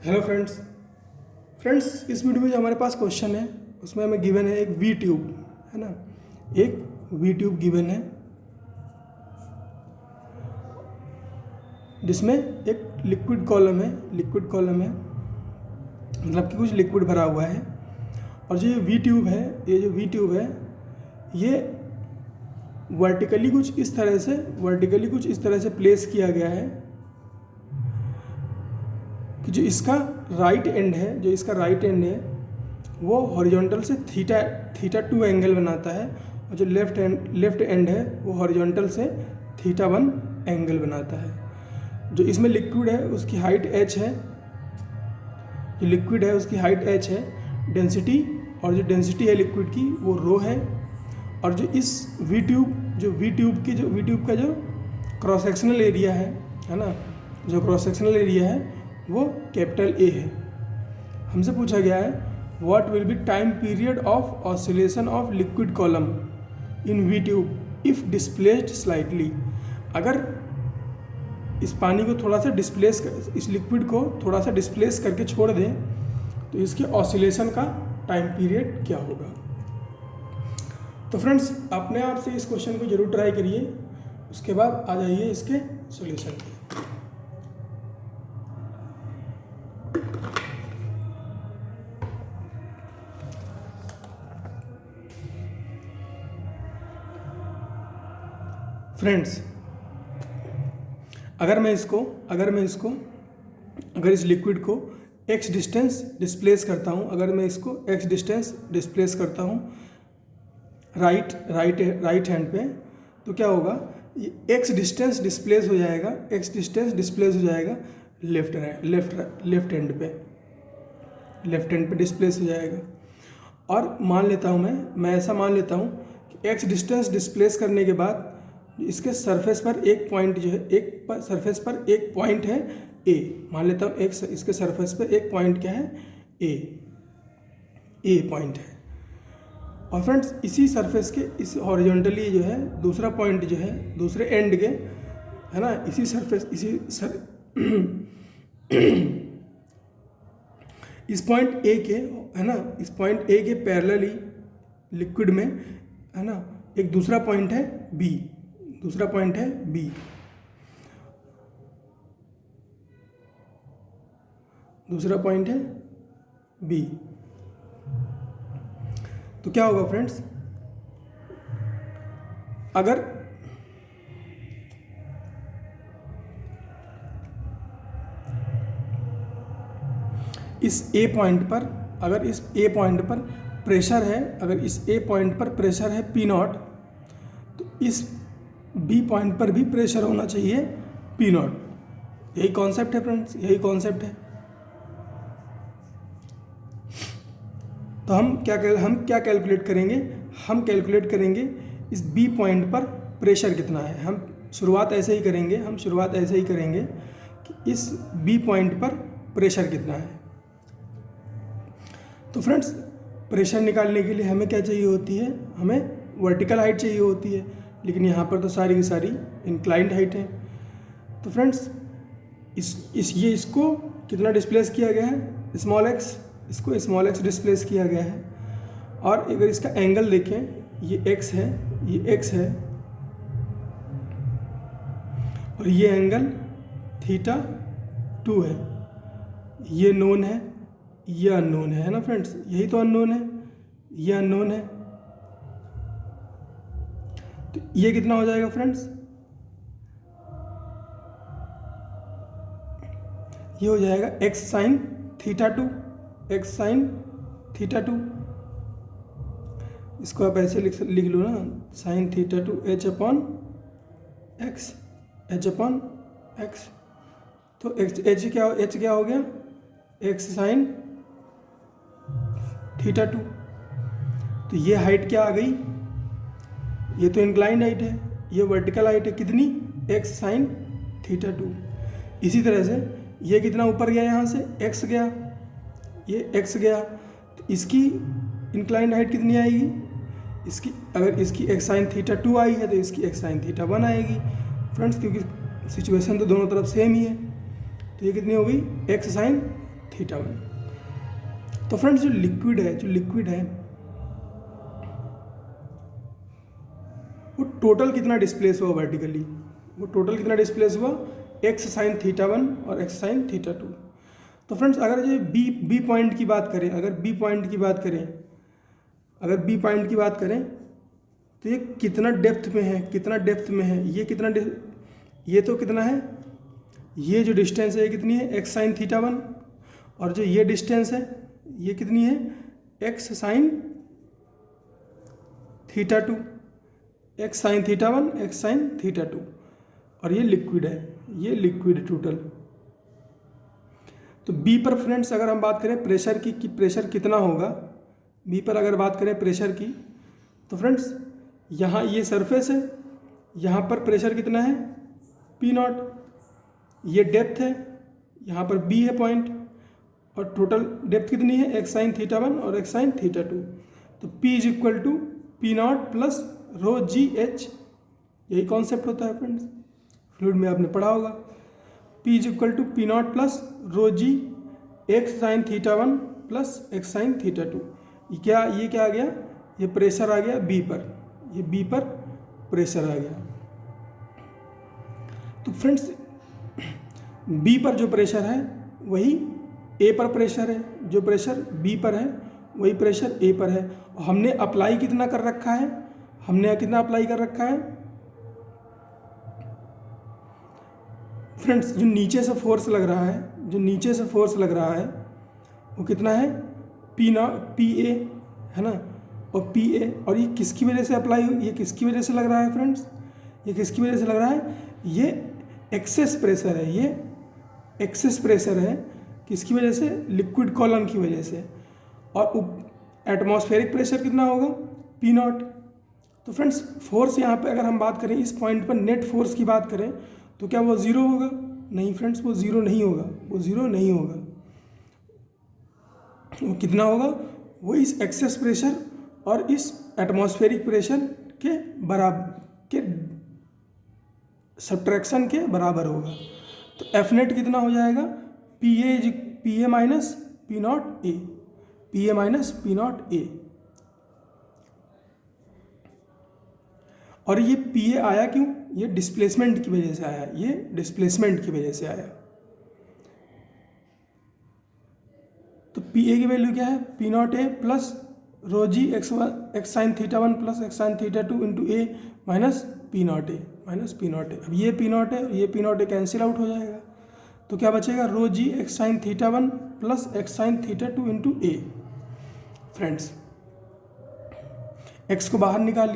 Hello friends इस video में जो हमारे पास क्वेश्चन है उसमें हमें गिवन है एक वी ट्यूब, है ना। एक वी ट्यूब गिवन है जिसमें एक लिक्विड कॉलम है मतलब कि कुछ लिक्विड भरा हुआ है। और जो ये वी ट्यूब है ये वर्टिकली कुछ इस तरह से प्लेस किया गया है कि जो इसका राइट एंड है वो हॉरिजॉन्टल से थीटा 2 एंगल बनाता है, और जो लेफ्ट एंड है वो हॉरिजॉन्टल से थीटा 1 एंगल बनाता है। जो इसमें लिक्विड है उसकी हाइट h है, डेंसिटी, और जो डेंसिटी है लिक्विड की वो रो है। और जो इस वी ट्यूब का जो क्रॉस सेक्शनल एरिया है ना, जो क्रॉस सेक्शनल एरिया है वो कैपिटल A है। हमसे पूछा गया है what will be time period of oscillation of liquid column in V tube if displaced slightly. अगर इस पानी को थोड़ा सा इस लिक्विड को थोड़ा सा डिस्प्लेस करके छोड़ दें तो इसके ऑसिलेशन का टाइम पीरियड क्या होगा। तो फ्रेंड्स अपने आप से इस क्वेश्चन को जरूर ट्राई करिए, उसके बाद आ जाइए इसके सॉल्यूशन पे। फ्रेंड्स अगर इस लिक्विड को x डिस्टेंस डिस्प्लेस करता हूँ, राइट हैंड पे, तो क्या होगा, ये x डिस्टेंस डिस्प्लेस हो जाएगा लेफ्ट हैंड पे डिस्प्लेस हो जाएगा। और मान लेता हूँ मैं ऐसा मान लेता हूँ कि x डिस्टेंस डिस्प्लेस करने के बाद इसके सरफेस पर एक पॉइंट है A। मान लेता हूँ इसके सरफेस पर एक पॉइंट क्या है, A पॉइंट है। और फ्रेंड्स इसी सरफेस के इस हॉरिजॉन्टली जो है दूसरा पॉइंट जो है दूसरे एंड के, है ना, इस पॉइंट A के, है ना, इस पॉइंट A के पैरेलली लिक्विड में, है ना, एक दूसरा पॉइंट है B। तो क्या होगा फ्रेंड्स, अगर इस A पॉइंट पर प्रेशर है P0, तो इस B पॉइंट पर भी प्रेशर होना चाहिए P0। यही कॉन्सेप्ट है फ्रेंड्स, तो हम क्या कैलकुलेट करेंगे, इस B पॉइंट पर प्रेशर कितना है। हम शुरुआत ऐसे ही करेंगे कि इस B पॉइंट पर प्रेशर कितना है। तो फ्रेंड्स प्रेशर निकालने के लिए हमें क्या चाहिए होती है, हमें वर्टिकल हाइट चाहिए होती है, लेकिन यहाँ पर तो सारी की सारी इंक्लाइंड हाइट है। तो फ्रेंड्स इसको कितना डिस्प्लेस किया गया है, स्मॉल x डिस्प्लेस किया गया है। और अगर इसका एंगल देखें, ये x है और ये एंगल थीटा 2 है। ये नोन है, ये अननोन है ना फ्रेंड्स, यही तो अननोन है, ये अननोन है। तो ये कितना हो जाएगा फ्रेंड्स, ये हो जाएगा x साइन थीटा 2। इसको आप ऐसे लिख लो ना, sign theta 2 h upon x। तो h क्या हो गया, x साइन थीटा 2। तो ये हाइट क्या आ गई, ये तो इंक्लाइंड हाइट है, ये वर्टिकल हाइट है कितनी, x साइन थीटा 2। इसी तरह से ये कितना ऊपर गया, यहाँ से x गया, ये x गया, तो इसकी इंक्लाइंड हाइट कितनी आएगी, अगर इसकी x साइन थीटा 2 आई है तो इसकी x साइन थीटा 1 आएगी फ्रेंड्स, क्योंकि सिचुएशन तो दोनों तरफ सेम ही है। तो ये कितनी हो गई, x साइन थीटा 1। तो फ्रेंड्स जो लिक्विड है वो टोटल कितना डिस्प्लेस हुआ वर्टिकली, वो टोटल कितना डिस्प्लेस हुआ, एक्स साइन थीटा 1 और एक्स साइन थीटा 2। तो फ्रेंड्स अगर ये बी पॉइंट की बात करें, अगर बी पॉइंट की बात करें तो ये कितना डेप्थ में है, ये तो कितना है, ये जो डिस्टेंस है ये कितनी है, एक्स साइन थीटा 1, और जो ये डिस्टेंस है ये कितनी है, x sine theta 2, x sine theta 1, x sine theta 2, और ये लिक्विड है टोटल। तो बी पर फ्रेंड्स अगर हम बात करें प्रेशर की कि प्रेशर कितना होगा, बी पर अगर बात करें प्रेशर की, तो फ्रेंड्स यहाँ ये सरफेस है, यहाँ पर प्रेशर कितना है, पी नॉट, ये डेप्थ है, यहाँ पर बी है पॉइंट, और टोटल डेप्थ कितनी है, एक्स साइन थीटा 1 और एक्स साइन थीटा 2। तो P is equal to P naught plus rho g h, यही कॉन्सेप्ट होता है फ्रेंड्स, फ्लूइड में आपने पढ़ा होगा। P is equal to P naught plus rho g x sine theta 1 plus x sine theta 2। ये क्या आ गया, ये प्रेशर आ गया बी पर, ये बी पर प्रेशर आ गया। तो फ्रेंड्स बी पर जो प्रेशर है वही ए पर प्रेशर है, जो प्रेशर बी पर है वही प्रेशर ए पर है। और हमने अप्लाई कितना कर रखा है, फ्रेंड्स जो नीचे से फोर्स लग रहा है, वो कितना है, पी ए है ना, और पी ए, और ये किसकी वजह से अप्लाई, ये किसकी वजह से लग रहा है फ्रेंड्स, ये एक्सेस प्रेशर है, किसकी वजह से, लिक्विड कॉलम की वजह से। और एटमॉस्फेरिक प्रेशर कितना होगा, पी नॉट। तो फ्रेंड्स फोर्स यहाँ पे अगर हम बात करें, इस पॉइंट पर नेट फोर्स की बात करें, तो क्या वो ज़ीरो होगा, नहीं फ्रेंड्स, वो ज़ीरो नहीं होगा, वो कितना होगा, वो इस एक्सेस प्रेशर और इस एटमॉस्फेरिक प्रेशर के सब्ट्रैक्शन के बराबर होगा। तो एफ नेट कितना हो जाएगा, P A minus p naught ए, और ये पी ए आया क्यों, ये डिस्प्लेसमेंट की वजह से आया, तो पी ए की वैल्यू क्या है, p naught a plus rho g x sine theta 1 plus x sine theta 2 into a minus p naught a. अब ये p naught a cancel out हो जाएगा, तो क्या बचेगा, rho g x sine theta 1 plus x sine theta 2 into a. Friends x को बाहर निकाल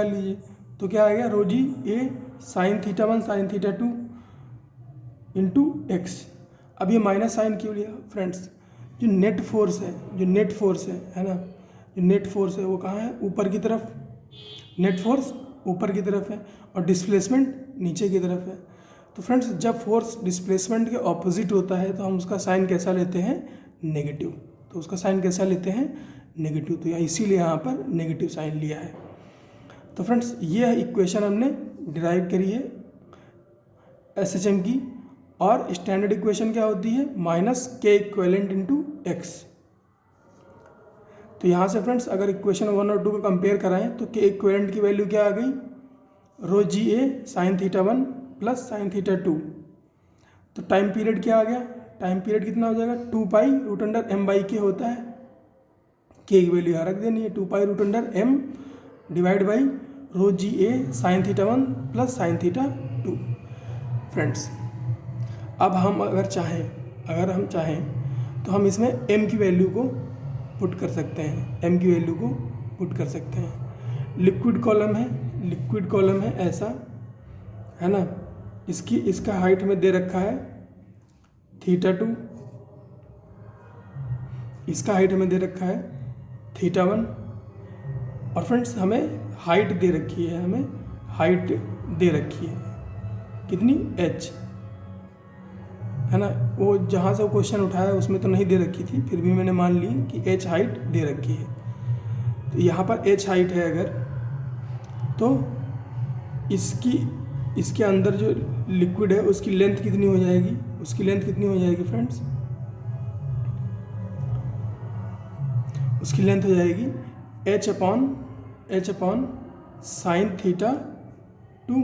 लीजिए, तो क्या आ गया, रो जी ए sine theta 1 sine theta 2 into x. अब ये माइनस साइन क्यों लिया फ्रेंड्स, जो नेट फोर्स है ना, जो नेट फोर्स है वो कहाँ है, ऊपर की तरफ, नेट फोर्स ऊपर की तरफ है और डिस्प्लेसमेंट नीचे की तरफ है। तो फ्रेंड्स जब फोर्स डिस्प्लेसमेंट के ऑपोजिट होता है तो हम उसका साइन कैसा लेते हैं, नेगेटिव। तो इसीलिए यहाँ पर नेगेटिव साइन लिया है। तो फ्रेंड्स ये इक्वेशन हमने डिराइव करी है एसएचएम की, और स्टैंडर्ड इक्वेशन क्या होती है, माइनस के इक्वेलेंट इंटू एक्स। तो यहाँ से फ्रेंड्स अगर इक्वेशन 1 और 2 को कंपेयर कराएं तो के इक्वेलेंट की वैल्यू क्या आ गई, रो जी ए sine theta 1 plus sine theta 2। तो टाइम पीरियड क्या आ गया, टाइम पीरियड कितना हो जाएगा, 2 pi root under m by k होता है, के की वैल्यू यहाँ रख देनी है, 2 pi root under m divide by rho g A sine theta 1 plus sine theta 2। Friends अब हम अगर चाहें तो हम इसमें m की वैल्यू को पुट कर सकते हैं, लिक्विड कॉलम है ऐसा है ना, इसका हाइट में दे रखा है थीटा 2, इसका हाइट में दे रखा है थीटा 1, और फ्रेंड्स हमें हाइट दे रखी है कितनी, h है ना। वो जहाँ से वो क्वेश्चन उठाया उसमें तो नहीं दे रखी थी, फिर भी मैंने मान ली कि h हाइट दे रखी है। तो यहाँ पर h हाइट है अगर, तो इसके अंदर जो लिक्विड है उसकी लेंथ कितनी हो जाएगी, उसकी लेंथ कितनी हो जाएगी फ्रेंड्स, उसकी लेंथ हो जाएगी h अपॉन साइन थीटा 2।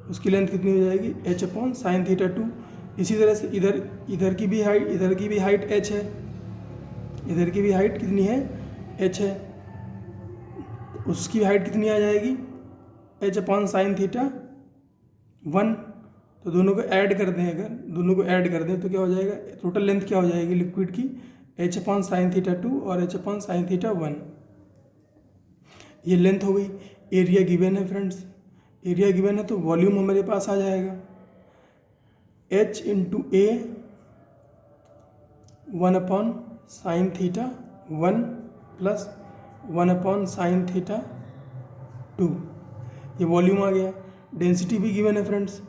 उसकी लेंथ कितनी हो जाएगी, h अपॉन साइन थीटा 2। इसी तरह से इधर की भी हाइट h है, इधर की भी हाइट कितनी है, h है, उसकी हाइट कितनी आ जाएगी, h अपॉन साइन थीटा 1। तो दोनों को ऐड कर दें, अगर दोनों को ऐड कर दें तो क्या हो जाएगा, टोटल लेंथ क्या हो जाएगी लिक्विड की, h अपॉन साइन थीटा 2 और h अपॉन साइन थीटा 1। ये लेंथ हो गई। एरिया गिवन है फ्रेंड्स, एरिया गिवन है तो वॉल्यूम हमारे पास आ जाएगा h इंटू ए 1 upon sine theta 1 plus 1 upon sine theta 2, ये वॉल्यूम आ गया। डेंसिटी भी गिवन है फ्रेंड्स,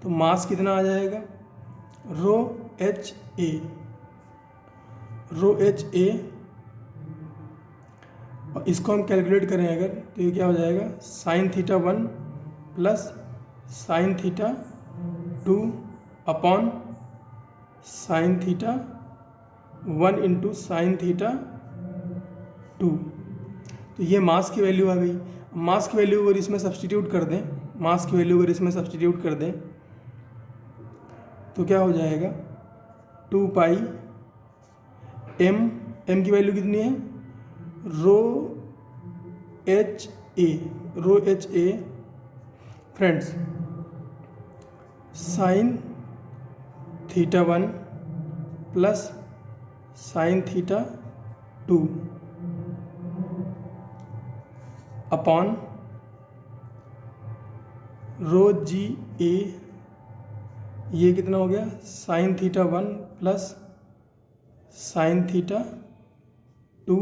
तो मास कितना आ जाएगा, रो एच ए, और इसको हम कैलकुलेट करें अगर तो ये क्या हो जाएगा, sign theta 1 plus sine theta 2 upon sine theta 1 into sine theta 2। तो ये मास की वैल्यू आ गई। मास की वैल्यू अगर इसमें सब्सटीट्यूट कर दें, मास की वैल्यू अगर इसमें सब्सटीट्यूट कर दें तो क्या हो जाएगा, 2 पाई m की वैल्यू कितनी है, rho h a friends sine theta 1 plus sine theta 2 upon rho g a, ये कितना हो गया, sine theta 1 plus sine theta 2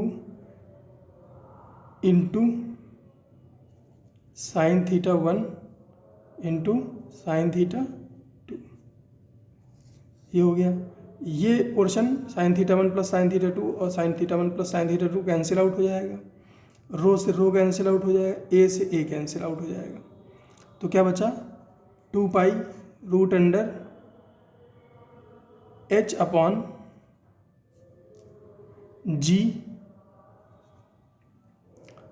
into sine theta 1 into sine theta 2, ये हो गया। ये portion sine theta 1 plus sine theta 2 और sine theta 1 plus sine theta 2 cancel out हो जाएगा, रो से रो कैंसिल आउट हो जाएगा, ए से ए कैंसिल आउट हो जाएगा। तो क्या बचा, 2 pi root under h upon g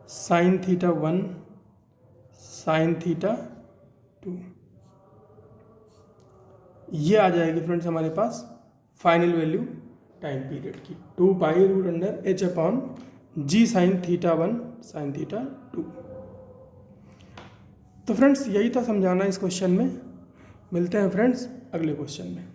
sine theta 1 sine theta 2, ये आ जाएगी फ्रेंड्स हमारे पास फाइनल वैल्यू टाइम पीरियड की, 2 pi root under h upon g sine theta 1 sine theta 2। तो फ्रेंड्स यही था समझाना इस क्वेश्चन में। मिलते हैं फ्रेंड्स अगले क्वेश्चन में।